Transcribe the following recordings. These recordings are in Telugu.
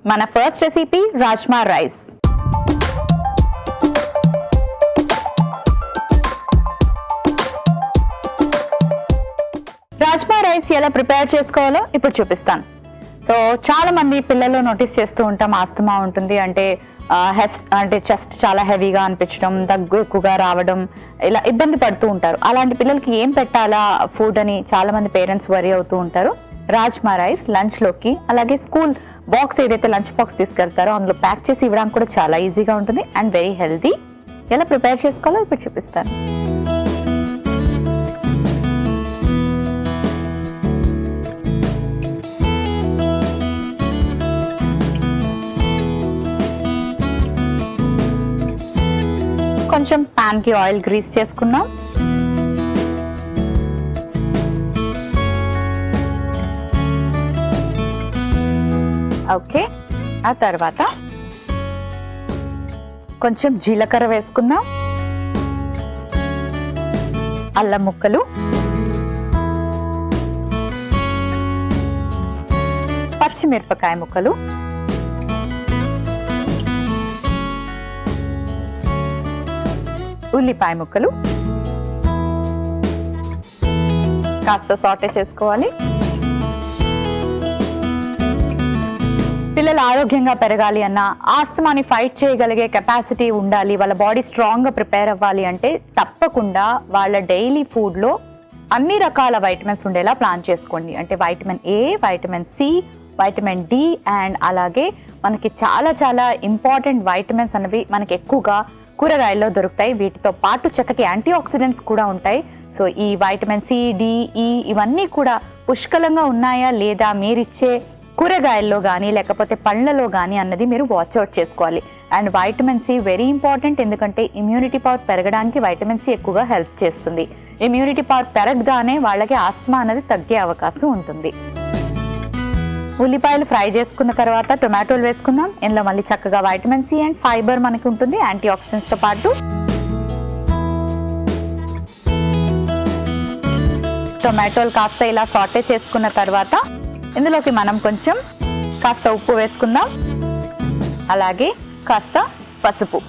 మన first recipe rajma rice. Rajma rice ఎలా ప్రిపేర్ చేసుకోవాలో ఇప్పుడు చూపిస్తాను. సో చాలా మంది పిల్లలు నోటీస్ చేస్తూ ఉంటాం, ఆస్తమా ఉంటుంది అంటే చెస్ట్ చాలా హెవీగా అనిపించడం, దగ్గు ఎక్కువగా రావడం, ఇలా ఇబ్బంది పడుతూ ఉంటారు. అలాంటి పిల్లలకి ఏం పెట్టాలా ఫుడ్ అని చాలా మంది పేరెంట్స్ వరీ అవుతూ ఉంటారు. రాజ్మా రైస్ లంచ్ లోకి, అలాగే స్కూల్ బాక్స్ ఏదైతే లంచ్ బాక్స్ తీసుకెళ్తారో అందులో ప్యాక్ చేసి ఇవ్వడానికి కూడా చాలా ఈజీగా ఉంటుంది అండ్ వెరీ హెల్తీ. ఎలా ప్రిపేర్ చేసుకోవాలో ఇప్పుడు చూపిస్తాను. కొంచెం పాన్ కి ఆయిల్ గ్రీస్ చేసుకుందాం. ఓకే, ఆ తర్వాత కొంచెం జీలకర్ర వేసుకుందాం, అల్లం ముక్కలు, పచ్చిమిరపకాయ ముక్కలు, ఉల్లిపాయ ముక్కలు కాస్త సాటే చేసుకోవాలి. పిల్లలు ఆరోగ్యంగా పెరగాలి అన్నా, ఆస్తమాని ఫైట్ చేయగలిగే కెపాసిటీ ఉండాలి, వాళ్ళ బాడీ స్ట్రాంగ్ గా ప్రిపేర్ అవ్వాలి అంటే తప్పకుండా వాళ్ళ డైలీ ఫుడ్ లో అన్ని రకాల వైటమిన్స్ ఉండేలా ప్లాన్ చేసుకోండి. అంటే vitamin A, vitamin C, vitamin D and అలాగే మనకి చాలా చాలా ఇంపార్టెంట్ వైటమిన్స్ అనేవి మనకి ఎక్కువగా కూరగాయల్లో దొరుకుతాయి. వీటితో పాటు చక్కటి యాంటీ ఆక్సిడెంట్స్ కూడా ఉంటాయి. సో ఈ వైటమిన్ సి, డి, ఈ ఇవన్నీ కూడా పుష్కలంగా ఉన్నాయా లేదా మీరిచ్చే కూరగాయల్లో కానీ లేకపోతే పళ్ళలో కానీ అన్నది మీరు వాచ్అవుట్ చేసుకోవాలి. And vitamin C very important, ఎందుకంటే ఇమ్యూనిటీ పవర్ పెరగడానికి వైటమిన్ సి ఎక్కువగా హెల్ప్ చేస్తుంది. ఇమ్యూనిటీ పవర్ పెరగగానే వాళ్ళకి ఆస్మా అనేది తగ్గే అవకాశం ఉంటుంది. ఉల్లిపాయలు ఫ్రై చేసుకున్న తర్వాత టొమాటోలు వేసుకుందాం. ఇందులో మళ్ళీ చక్కగా వైటమిన్ సి అండ్ ఫైబర్ మనకి ఉంటుంది యాంటీ ఆక్సిడెంట్స్ తో పాటు. టొమాటోలు కాస్త ఇలా సాటే చేసుకున్న తర్వాత ఇందులోకి మనం కొంచెం కాస్త ఉప్పు వేసుకుందాం, అలాగే కాస్త పసుపు.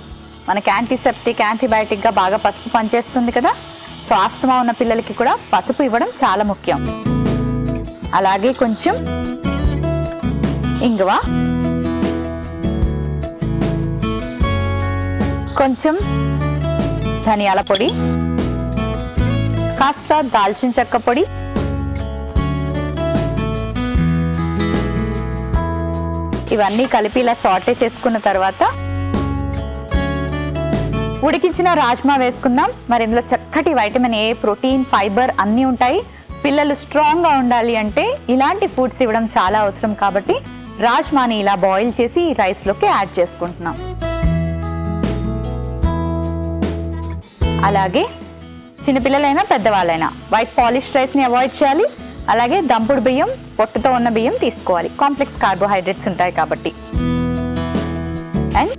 మనకి యాంటీసెప్టిక్, యాంటీబయాటిక్ గా బాగా పసుపు పనిచేస్తుంది కదా. సో ఆస్తమా ఉన్న పిల్లలకి కూడా పసుపు ఇవ్వడం చాలా ముఖ్యం. అలాగే కొంచెం ఇంగువ, కొంచెం ధనియాల పొడి, కాస్త దాల్చిన చెక్క పొడి, ఇవన్నీ కలిపి ఇలా సాటే చేసుకున్న తర్వాత ఉడికించిన రాజ్మా వేసుకుందాం. మరి ఇందులో చక్కటి వైటమిన్ ఏ, ప్రోటీన్, ఫైబర్ అన్నీ ఉంటాయి. పిల్లలు స్ట్రాంగ్ గా ఉండాలి అంటే ఇలాంటి ఫుడ్స్ ఇవ్వడం చాలా అవసరం. కాబట్టి రాజ్మాని ఇలా బాయిల్ చేసి రైస్ లోకి యాడ్ చేసుకుంటున్నాం. అలాగే చిన్నపిల్లలైనా పెద్దవాళ్ళైనా వైట్ పాలిష్ రైస్ ని అవాయిడ్ చేయాలి. అలాగే దంపుడు బియ్యం, పొట్టుతో ఉన్న బియ్యం తీసుకోవాలి. కాంప్లెక్స్ కార్బోహైడ్రేట్స్ ఉంటాయి కాబట్టి. అండ్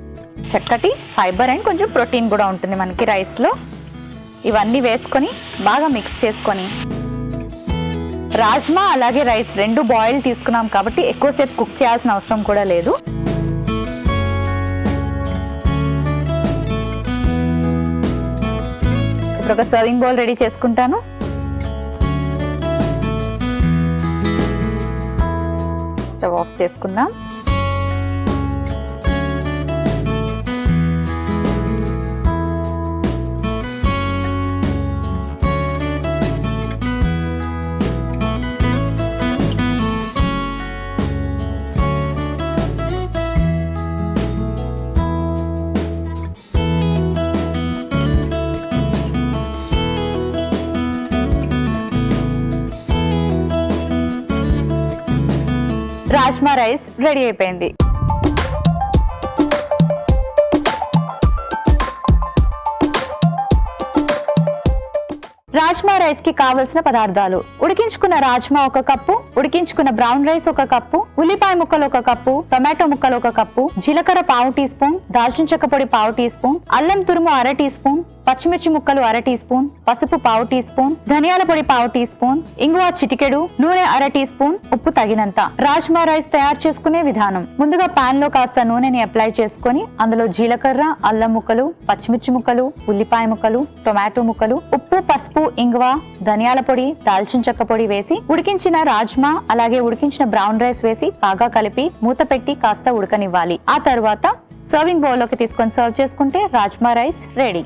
చక్కటి ఫైబర్ అండ్ కొంచెం ప్రోటీన్ కూడా ఉంటుంది మనకి రైస్ లో. ఇవన్నీ వేసుకొని బాగా మిక్స్ చేసుకొని, రాజ్మా అలాగే రైస్ రెండు బాయిల్ తీసుకున్నాం కాబట్టి ఎక్కువసేపు కుక్ చేయాల్సిన అవసరం కూడా లేదు. ఇప్పుడు ఒక సర్వింగ్ బౌల్ రెడీ చేసుకుంటాను. స్టవ్ ఆఫ్ చేసుకుందాం. రాజ్మా రైస్ రెడీ అయిపోయింది. రాజ్మా రైస్ కి కావలసిన పదార్థాలు: ఉడికించుకున్న రాజ్మా 1 కప్పు, ఉడికించుకున్న బ్రౌన్ రైస్ 1 కప్పు, ఉల్లిపాయ ముక్కలు 1 కప్పు, టొమాటో ముక్కలు 1 కప్పు, జీలకర్ర 1/2 టీ స్పూన్, దాల్చిన చెక్క పొడి 1/2 టీ స్పూన్, అల్లం తురుము 1/2 టీ స్పూన్, పచ్చిమిర్చి ముక్కలు 1/2 టీ స్పూన్, పసుపు 1/2 టీ స్పూన్, ధనియాల పొడి 1/2 టీ స్పూన్, ఇంగువ చిటికెడు, నూనె 1/2 టీ స్పూన్, ఉప్పు తగినంత. రాజ్మా రైస్ తయారు చేసుకునే విధానం: ముందుగా పాన్ లో కాస్త నూనెని అప్లై చేసుకుని అందులో జీలకర్ర, అల్లం ముక్కలు, పచ్చిమిర్చి ముక్కలు, ఉల్లిపాయ ముక్కలు, టొమాటో ముక్కలు, ఉప్పు, పసుపు, ఇంగువ, ధనియాల పొడి, దాల్చిన చెక్క పొడి వేసి ఉడికించిన రాజ్మా అలాగే ఉడికించిన బ్రౌన్ రైస్ వేసి బాగా కలిపి మూత పెట్టి కాస్త ఉడకనివ్వాలి. ఆ తర్వాత సర్వింగ్ బౌల్ లోకి తీసుకొని సర్వ్ చేసుకుంటే రాజ్మా రైస్ రెడీ.